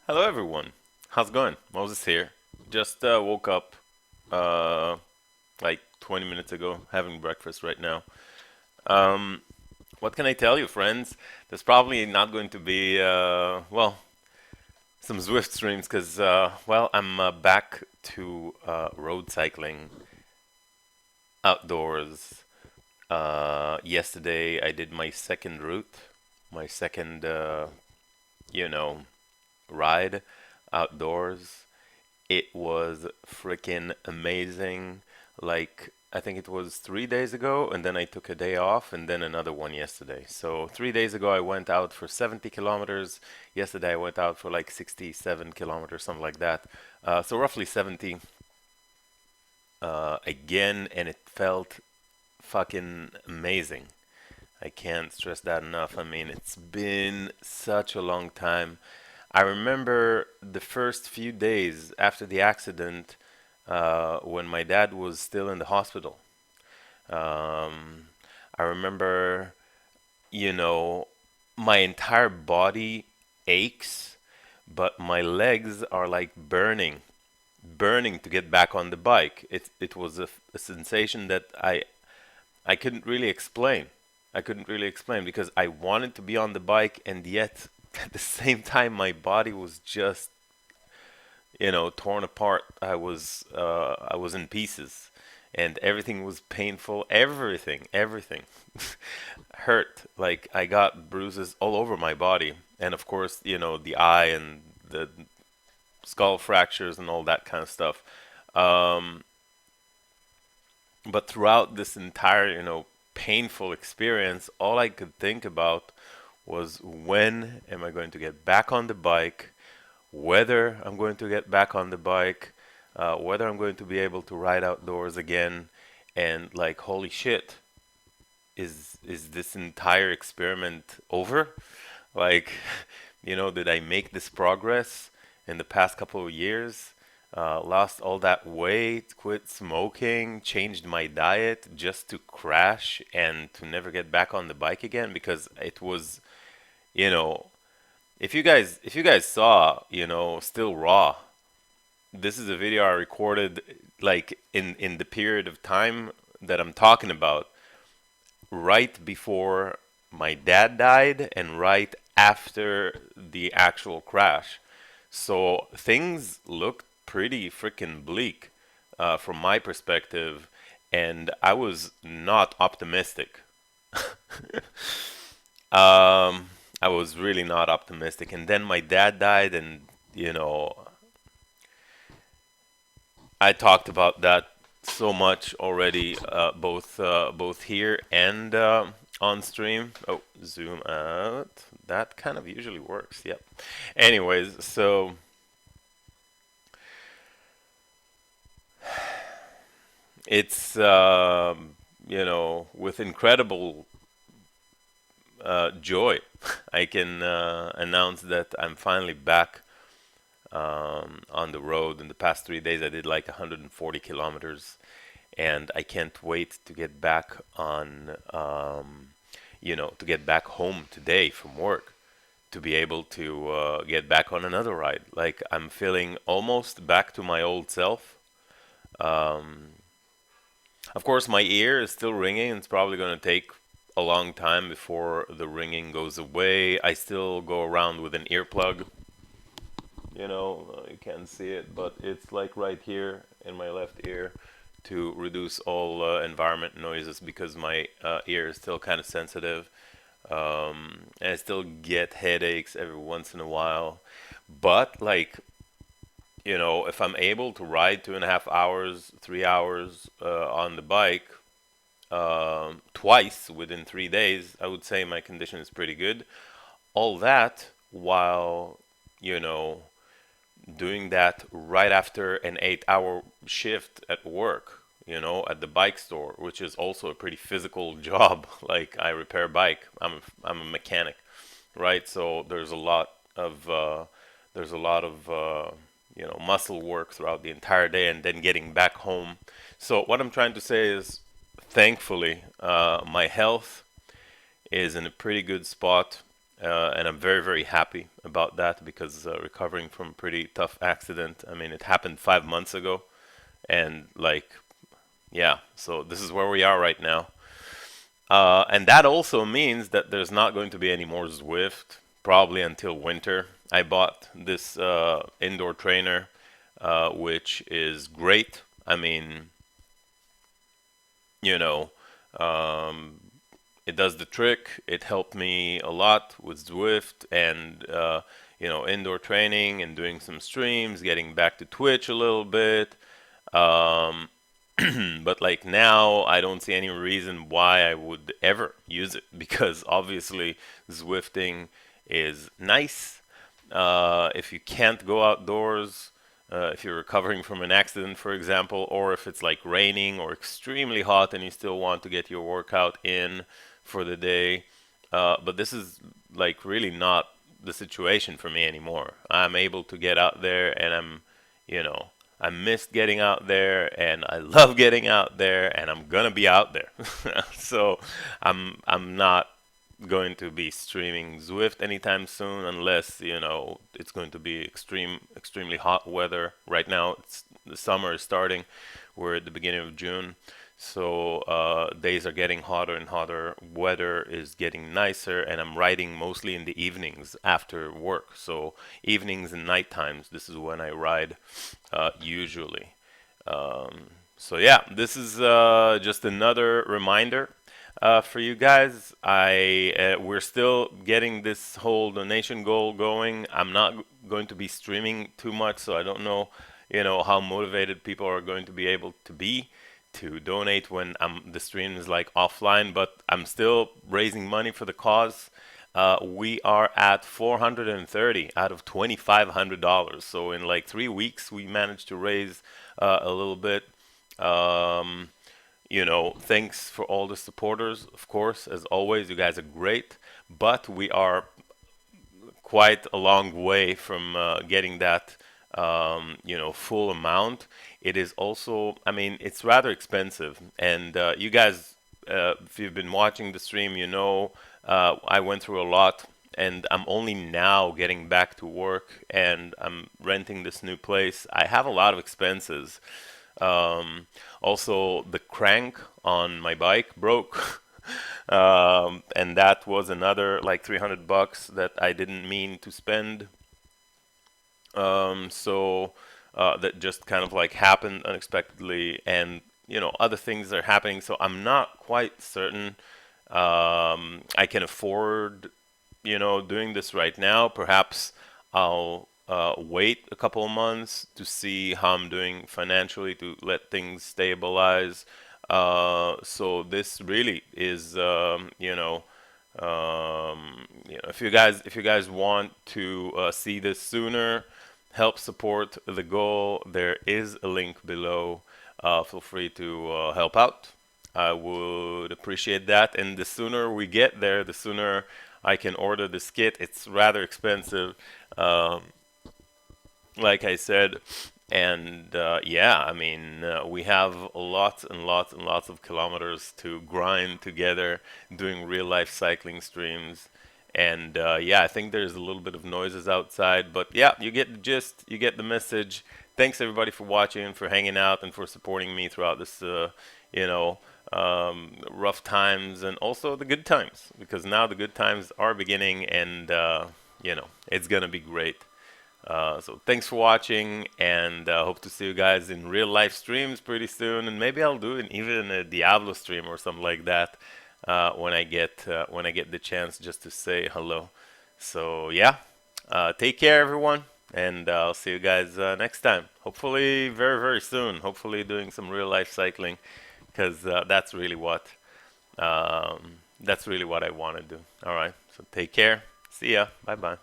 Hello, everyone. How's it going? Moses here. Just woke up uh, like 20 minutes ago, having breakfast right now. Um, what can I tell you, friends? There's probably not going to be, some Zwift streams because, I'm back to road cycling outdoors. Yesterday, I did my second route, my second, you know, ride outdoors. It was freaking amazing. Like, I think it was 3 days ago, and then I took a day off, and then another one yesterday. So, 3 days ago, I went out for 70 kilometers. Yesterday, I went out for like 67 kilometers, something like that. So, roughly 70 again, and it felt fucking amazing. I can't stress that enough. I mean, it's been such a long time. I remember the first few days after the accident when my dad was still in the hospital. Um, I remember, you know, my entire body aches, but my legs are like burning to get back on the bike. It was a sensation that I couldn't really explain. I couldn't really explain because I wanted to be on the bike, and yet at the same time my body was just, torn apart. I was in pieces, and everything was painful. Everything hurt. Like I got bruises all over my body, and of course, the eye and the skull fractures and all that kind of stuff. Um, but throughout this entire, painful experience, all I could think about was when am I going to get back on the bike, whether I'm going to get back on the bike, whether I'm going to be able to ride outdoors again, and like, holy shit, is this entire experiment over? Like, did I make this progress in the past couple of years? Lost all that weight, quit smoking, changed my diet just to crash and to never get back on the bike again because it was, you know, if you guys saw, still raw, this is a video I recorded like in the period of time that I'm talking about, right before my dad died and right after the actual crash. So things looked pretty freaking bleak from my perspective, and I was not optimistic. I was really not optimistic. And then my dad died, and you know, I talked about that so much already, both here and on stream. Oh, zoom out. That kind of usually works. Yep. Anyways, so it's with incredible joy, I can announce that I'm finally back on the road. In the past 3 days, I did like 140 kilometers, and I can't wait to get back to get back home today from work, to be able to get back on another ride. Like I'm feeling almost back to my old self. Um, of course, my ear is still ringing. It's probably going to take a long time before the ringing goes away. I still go around with an earplug. You can't see it, but it's like right here in my left ear to reduce all environment noises because my ear is still kind of sensitive. And I still get headaches every once in a while. But, like, if I'm able to ride 2.5 hours, 3 hours on the bike twice within 3 days, I would say my condition is pretty good. All that while, you know, doing that right after an 8 hour shift at work, at the bike store, which is also a pretty physical job. Like I repair bike. I'm a mechanic, right? So there's a lot of muscle work throughout the entire day, and then getting back home. So what I'm trying to say is, thankfully, my health is in a pretty good spot. and I'm very, very happy about that because recovering from a pretty tough accident. I mean, it happened 5 months ago, and like, yeah, so this is where we are right now. And that also means that there's not going to be any more Zwift, probably until winter. I bought this indoor trainer, which is great. I mean, you know, um, it does the trick. It helped me a lot with Zwift and indoor training and doing some streams, getting back to Twitch a little bit. Um, but like now, I don't see any reason why I would ever use it because obviously Zwifting is nice. If you can't go outdoors, if you're recovering from an accident, for example, or if it's like raining or extremely hot and you still want to get your workout in for the day. But this is like really not the situation for me anymore. I'm able to get out there and you know, I missed getting out there and I love getting out there and I'm gonna be out there. So I'm not going to be streaming Zwift anytime soon unless, it's going to be extremely hot weather. Right now the summer is starting. We're at the beginning of June. So days are getting hotter and hotter. Weather is getting nicer, and I'm riding mostly in the evenings after work. So evenings and night times, this is when I ride usually. So yeah, this is just another reminder for you guys. We're still getting this whole donation goal going. I'm not going to be streaming too much, so I don't know, how motivated people are going to be able to be to donate when the stream is like offline. But I'm still raising money for the cause. We are at 430 out of $2,500. So in like 3 weeks, we managed to raise a little bit. Um, Thanks for all the supporters, of course, as always. You guys are great, but we are quite a long way from getting that, full amount. It is also, I mean, it's rather expensive. And you guys, if you've been watching the stream, I went through a lot. And I'm only now getting back to work, and I'm renting this new place. I have a lot of expenses. Also, the crank on my bike broke, and that was another like $300 that I didn't mean to spend. So that just kind of like happened unexpectedly, and other things are happening. So I'm not quite certain I can afford doing this right now. Perhaps I'll wait a couple of months to see how I'm doing financially to let things stabilize. So this really is, if you guys want to see this sooner, help support the goal, there is a link below. Feel free to help out. I would appreciate that. And the sooner we get there, the sooner I can order this kit. It's rather expensive, um, like I said. And yeah, I mean, we have lots and lots and lots of kilometers to grind together doing real life cycling streams. And yeah, I think there's a little bit of noises outside, but yeah, you get the gist, you get the message. Thanks everybody for watching and for hanging out and for supporting me throughout this, you know, rough times and also the good times, because now the good times are beginning, and it's gonna be great. So thanks for watching, and hope to see you guys in real life streams pretty soon, and maybe I'll do even a Diablo stream or something like that when I get the chance just to say hello. So yeah, take care everyone, and I'll see you guys next time. Hopefully very very soon. Hopefully doing some real life cycling, because that's really what I want to do. All right, so take care. See ya. Bye bye.